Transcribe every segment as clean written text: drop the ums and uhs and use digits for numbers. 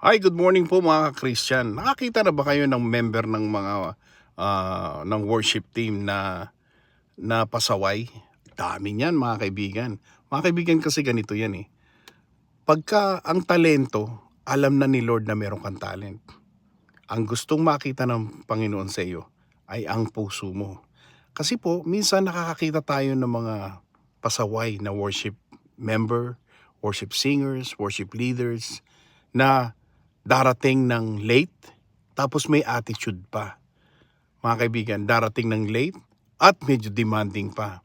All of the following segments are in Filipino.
Hi, good morning po mga Christian. Nakakita na ba kayo ng member ng mga ng worship team na pasaway? Dami niyan mga kaibigan. Mga kaibigan kasi ganito yan eh. Pagka ang talento, alam na ni Lord na meron kang talent. Ang gustong makita ng Panginoon sa iyo ay ang puso mo. Kasi po, minsan nakakakita tayo ng mga pasaway na worship member, worship singers, worship leaders na darating ng late, tapos may attitude pa. Mga kaibigan, darating ng late at medyo demanding pa.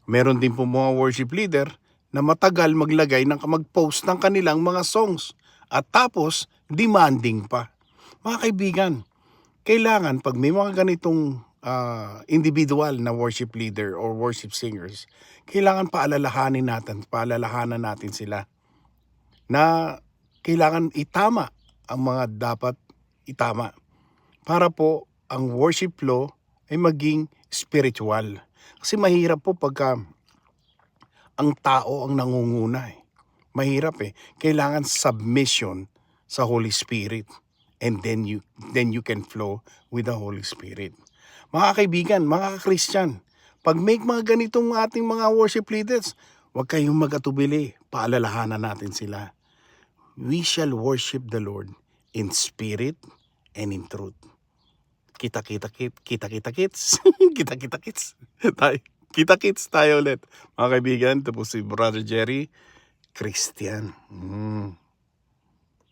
Meron din po mga worship leader na matagal mag-post ng kanilang mga songs at tapos demanding pa. Mga kaibigan, kailangan pag may mga ganitong individual na worship leader or worship singers, kailangan paalalahanan natin sila na kailangan itama ang mga dapat itama para po ang worship flow ay maging spiritual. Kasi mahirap po pagka ang tao ang nangunguna eh. Mahirap eh. Kailangan submission sa Holy Spirit and then you can flow with the Holy Spirit. Mga kaibigan, mga Christian, pag may mga ganitong ating mga worship leaders, huwag kayong mag-atubili. Paalalahanan natin sila. We shall worship the Lord in spirit and in truth. Kita-kita-kits. Kita-kita-kits. Kita-kits tayo ulit. Mga kaibigan, ito po si Brother Jerry, Christian.